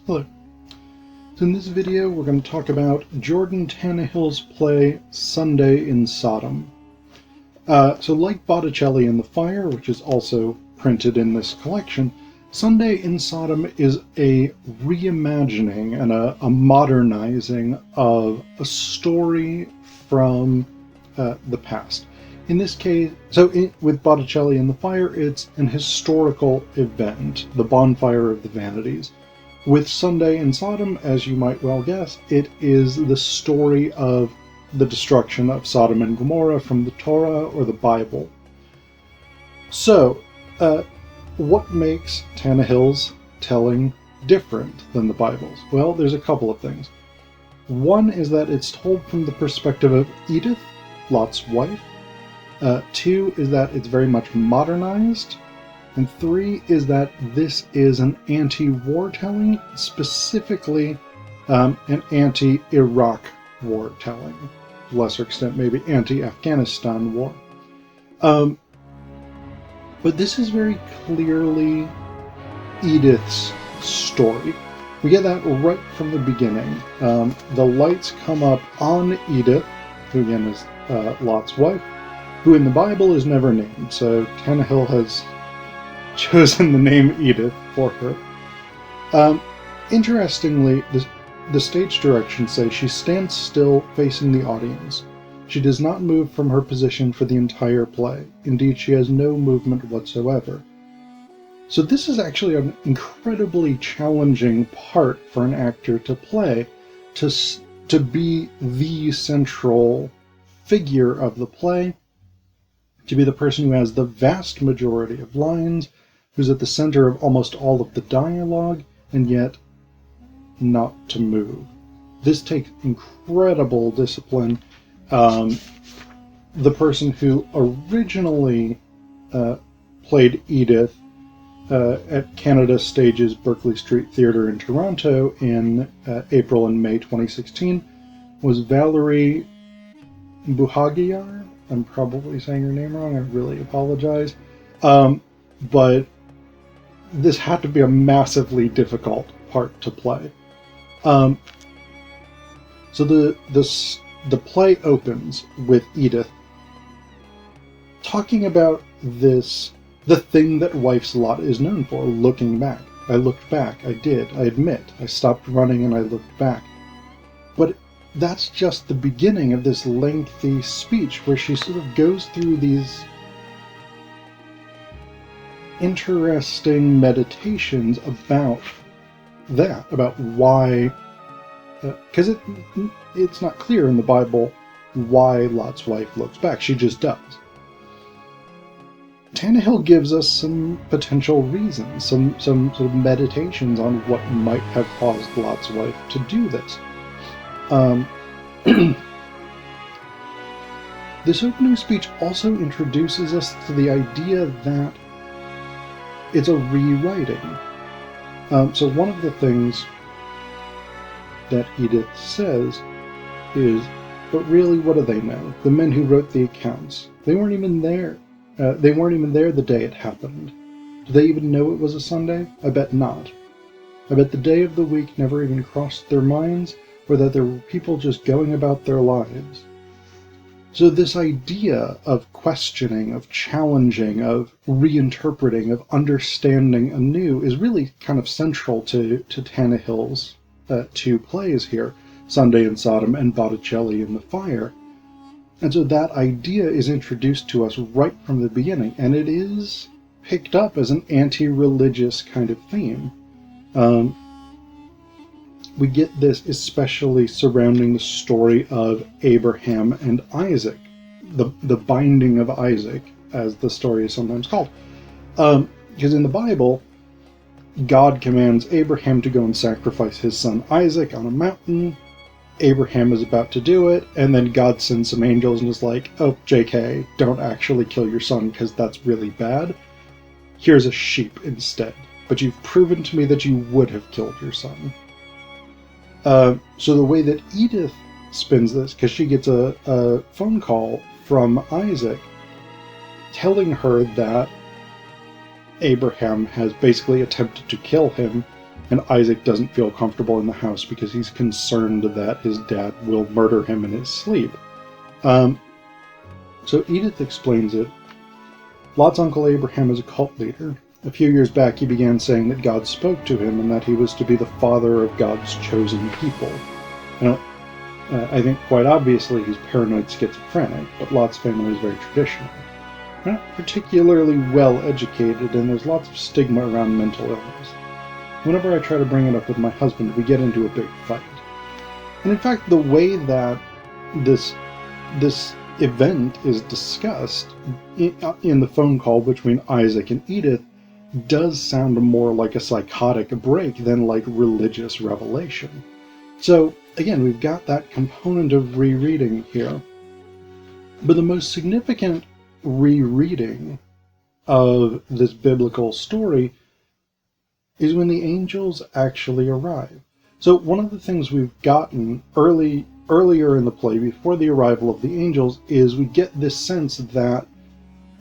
Hello. So in this video we're going to talk about Jordan Tannahill's play Sunday in Sodom. So like Botticelli and the Fire, which is also printed in this collection, Sunday in Sodom is a reimagining and a modernizing of a story from the past. In this case, with Botticelli and the Fire, it's an historical event, the bonfire of the vanities. With Sunday in Sodom, as you might well guess, it is the story of the destruction of Sodom and Gomorrah from the Torah or the Bible. So, what makes Tannahill's telling different than the Bible's? Well, there's a couple of things. One is that it's told from the perspective of Edith, Lot's wife. Two is that it's very much modernized. And three is that this is an anti-war telling, specifically an anti-Iraq war telling. To a lesser extent, maybe anti-Afghanistan war. But this is very clearly Edith's story. We get that right from the beginning. The lights come up on Edith, who again is Lot's wife, who in the Bible is never named. So Tannahill has chosen the name Edith for her. Interestingly, the stage directions say she stands still facing the audience. She does not move from her position for the entire play. Indeed, she has no movement whatsoever. So this is actually an incredibly challenging part for an actor to play, to be the central figure of the play, to be the person who has the vast majority of lines, who's at the center of almost all of the dialogue, and yet not to move. This takes incredible discipline. The person who originally played Edith at Canada Stage's Berkeley Street Theatre in Toronto in April and May 2016 was Valerie Buhagiar. I'm probably saying her name wrong, I really apologize. But this had to be a massively difficult part to play. So the play opens with Edith talking about the thing that wife's lot is known for, looking back. I looked back, I admit, I stopped running and I looked back. But that's just the beginning of this lengthy speech where she sort of goes through these interesting meditations about that, about why, because it's not clear in the Bible why Lot's wife looks back. She just does. Tannahill gives us some potential reasons, some sort of meditations on what might have caused Lot's wife to do this. This opening speech also introduces us to the idea that it's a rewriting. So one of the things that Edith says is, but really, what do they know? The men who wrote the accounts, they weren't even there. They weren't even there the day it happened. Do they even know it was a Sunday? I bet not. I bet the day of the week never even crossed their minds, or that there were people just going about their lives. So this idea of questioning, of challenging, of reinterpreting, of understanding anew is really kind of central to Tannahill's two plays here, Sunday in Sodom and Botticelli in the Fire. And so that idea is introduced to us right from the beginning, and it is picked up as an anti-religious kind of theme. We get this especially surrounding the story of Abraham and Isaac, the binding of Isaac, as the story is sometimes called. Because in the Bible, God commands Abraham to go and sacrifice his son Isaac on a mountain. Abraham is about to do it, and then God sends some angels and is like, oh, JK, don't actually kill your son because that's really bad. Here's a sheep instead. But you've proven to me that you would have killed your son. So the way that Edith spins this, because she gets a phone call from Isaac telling her that Abraham has basically attempted to kill him and Isaac doesn't feel comfortable in the house because he's concerned that his dad will murder him in his sleep. So Edith explains it. Lot's uncle Abraham is a cult leader. A few years back, he began saying that God spoke to him and that he was to be the father of God's chosen people. Now, I think quite obviously he's paranoid schizophrenic, but Lot's family is very traditional. They're not particularly well educated, and there's lots of stigma around mental illness. Whenever I try to bring it up with my husband, we get into a big fight. And in fact, the way that this event is discussed in the phone call between Isaac and Edith does sound more like a psychotic break than like religious revelation. So again, we've got that component of rereading here. But the most significant rereading of this biblical story is when the angels actually arrive. So one of the things we've gotten earlier in the play, before the arrival of the angels, is we get this sense that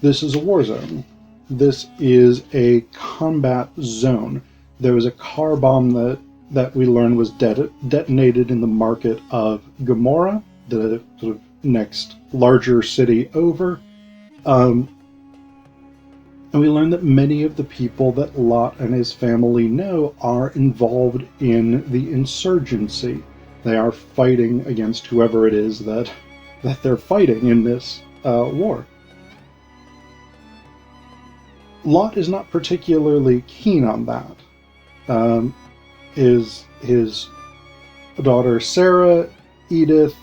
this is a war zone. This is a combat zone. There was a car bomb that we learned was detonated in the market of Gomorrah, the sort of next larger city over. And we learn that many of the people that Lot and his family know are involved in the insurgency. They are fighting against whoever it is that they're fighting in this war. Lot is not particularly keen on that. His daughter Sarah, Edith,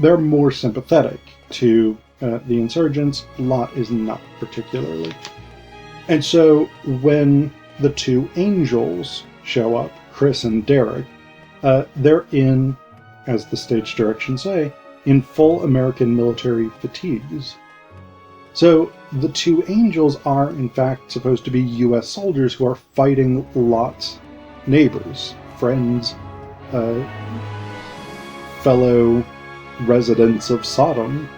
they're more sympathetic to the insurgents. Lot is not particularly. And so when the two angels show up, Chris and Derek, they're in, as the stage directions say, in full American military fatigues. So the two angels are, in fact, supposed to be U.S. soldiers who are fighting Lot's neighbors, friends, fellow residents of Sodom,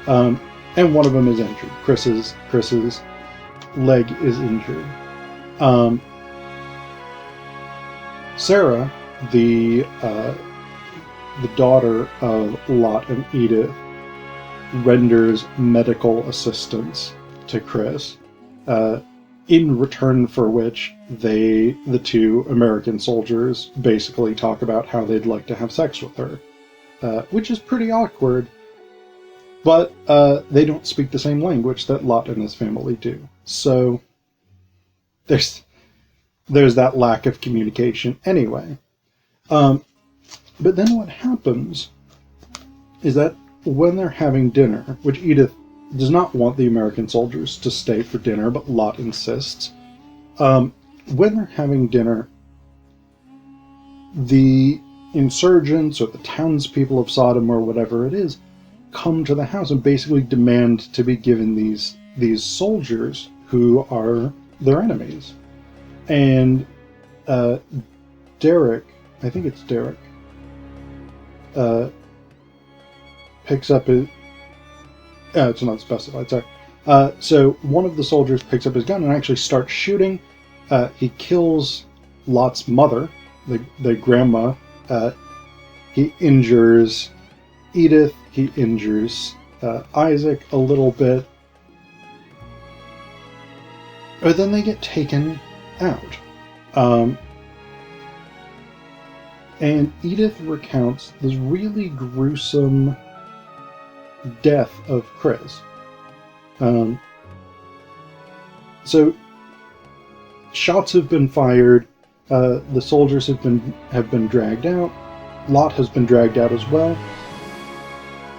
and one of them is injured. Chris's leg is injured. Sarah, the daughter of Lot and Edith, renders medical assistance to Chris, in return for which the two American soldiers basically talk about how they'd like to have sex with her, which is pretty awkward, but they don't speak the same language that Lot and his family do. So there's that lack of communication anyway. But then what happens is that when they're having dinner, which Edith does not want the American soldiers to stay for dinner, but Lot insists, when they're having dinner, the insurgents or the townspeople of Sodom or whatever it is come to the house and basically demand to be given these soldiers who are their enemies. And Derek, I think it's Derek, picks up his... it's not specified, sorry. So one of the soldiers picks up his gun and actually starts shooting. He kills Lot's mother, the grandma. He injures Edith. He injures Isaac a little bit. But then they get taken out. And Edith recounts this really gruesome death of Chris. So shots have been fired. The soldiers have been dragged out. Lot has been dragged out as well.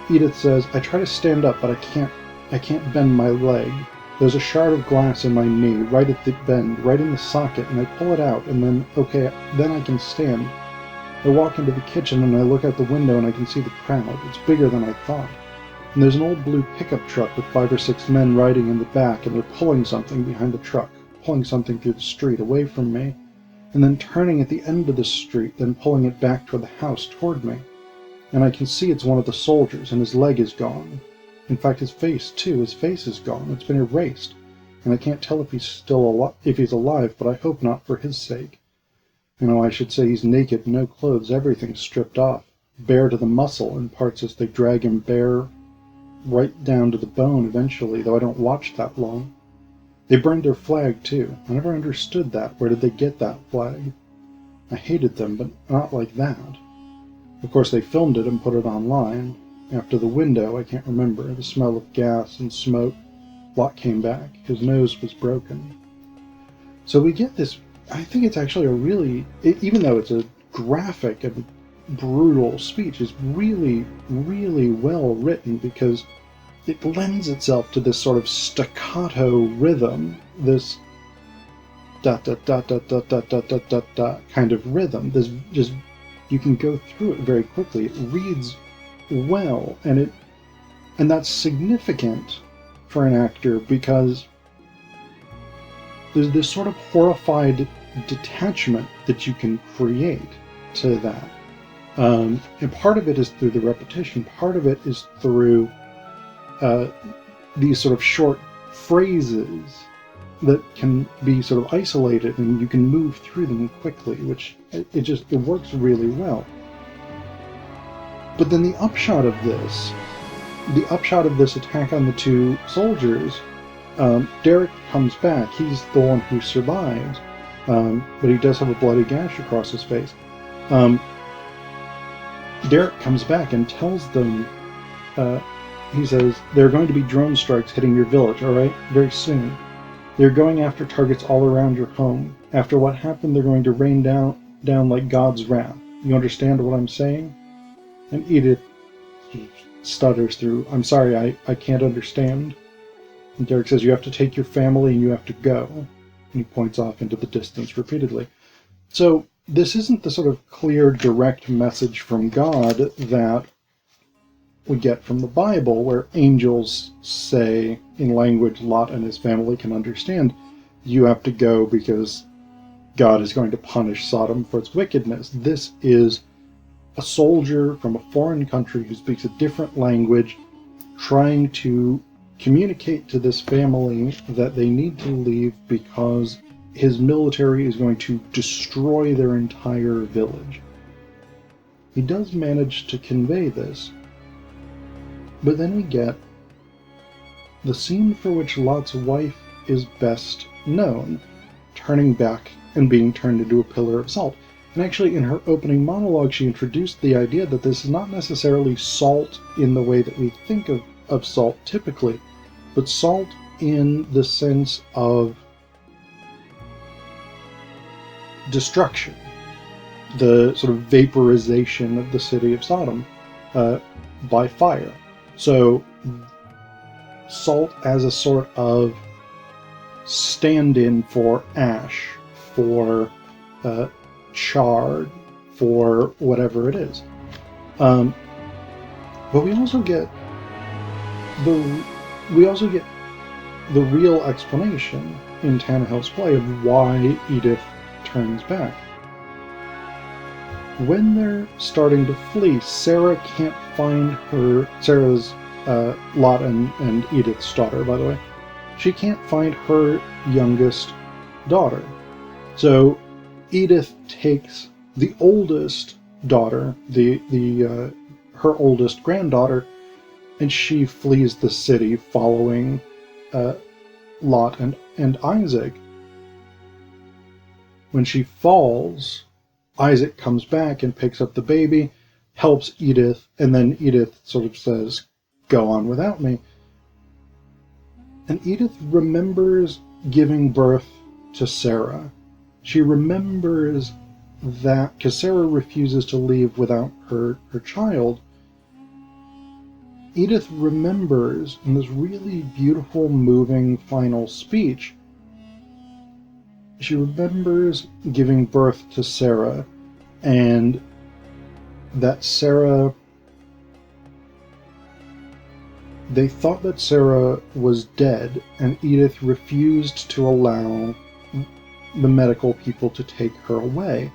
Edith says, "I try to stand up, but I can't bend my leg. There's a shard of glass in my knee, right at the bend, right in the socket, and I pull it out, and then I can stand. I walk into the kitchen and I look out the window and I can see the crowd. It's bigger than I thought. And there's an old blue pickup truck with 5 or 6 men riding in the back, and they're pulling something behind the truck, pulling something through the street away from me, and then turning at the end of the street, then pulling it back toward the house toward me. And I can see it's one of the soldiers, and his leg is gone. In fact, his face, too. His face is gone. It's been erased. And I can't tell if he's still alive, but I hope not for his sake. I should say he's naked, no clothes, everything stripped off, bare to the muscle in parts as they drag him bare right down to the bone eventually, though I don't watch that long. They burned their flag, too. I never understood that. Where did they get that flag? I hated them, but not like that. Of course, they filmed it and put it online. After the window, I can't remember, the smell of gas and smoke, Lot came back. His nose was broken. So we get this, I think it's actually a really, even though it's a graphic and brutal speech, is really, really well written because it lends itself to this sort of staccato rhythm, this dot dot dot dot dot dot dot dot dot dot kind of rhythm. This just, you can go through it very quickly. It reads well, and that's significant for an actor because there's this sort of horrified detachment that you can create to that. And part of it is through the repetition, part of it is through these sort of short phrases that can be sort of isolated and you can move through them quickly, which it works really well. But then the upshot of this attack on the two soldiers, Derek comes back. He's the one who survives, but he does have a bloody gash across his face. Derek comes back and tells them, he says, there are going to be drone strikes hitting your village, all right, very soon. They're going after targets all around your home. After what happened, they're going to rain down like God's wrath. You understand what I'm saying? And Edith stutters through, I'm sorry, I can't understand. And Derek says, you have to take your family and you have to go. And he points off into the distance repeatedly. So this isn't the sort of clear, direct message from God that we get from the Bible, where angels say, in language Lot and his family can understand, you have to go because God is going to punish Sodom for its wickedness. This is a soldier from a foreign country who speaks a different language trying to communicate to this family that they need to leave because his military is going to destroy their entire village. He does manage to convey this, but then we get the scene for which Lot's wife is best known, turning back and being turned into a pillar of salt. And actually, in her opening monologue, she introduced the idea that this is not necessarily salt in the way that we think of salt typically, but salt in the sense of destruction, the sort of vaporization of the city of Sodom by fire. So salt as a sort of stand-in for ash, for charred, for whatever it is. But we also get the real explanation in Tannahill's play of why Edith turns back. When they're starting to flee, Sarah can't find Sarah's Lot and Edith's daughter, by the way. She can't find her youngest daughter. So Edith takes the oldest daughter, her oldest granddaughter, and she flees the city following Lot and Isaac. When she falls, Isaac comes back and picks up the baby, helps Edith, and then Edith sort of says, go on without me. And Edith remembers giving birth to Sarah. She remembers that, because Sarah refuses to leave without her child. Edith remembers, in this really beautiful, moving final speech, she remembers giving birth to Sarah, and that Sarah, they thought that Sarah was dead, and Edith refused to allow the medical people to take her away.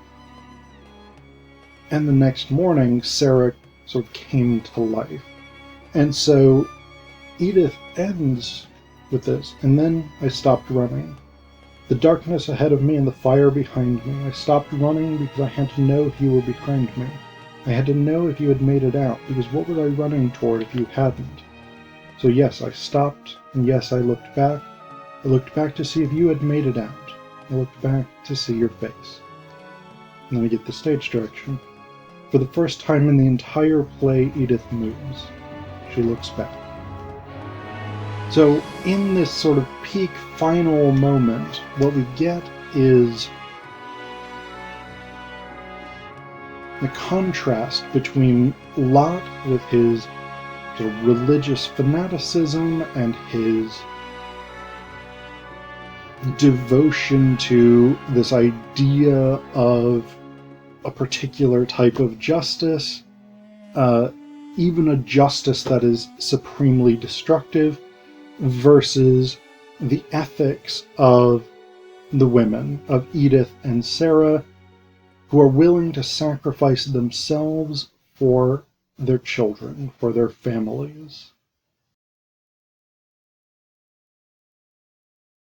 And the next morning, Sarah sort of came to life. And so Edith ends with this, and then I stopped running. The darkness ahead of me and the fire behind me. I stopped running because I had to know if you were behind me. I had to know if you had made it out, because what was I running toward if you hadn't? So yes, I stopped, and yes, I looked back. I looked back to see if you had made it out. I looked back to see your face. And then we get the stage direction. For the first time in the entire play, Edith moves. She looks back. So in this sort of peak final moment, what we get is the contrast between Lot with his sort of religious fanaticism and his devotion to this idea of a particular type of justice, even a justice that is supremely destructive, versus the ethics of the women, of Edith and Sarah, who are willing to sacrifice themselves for their children, for their families.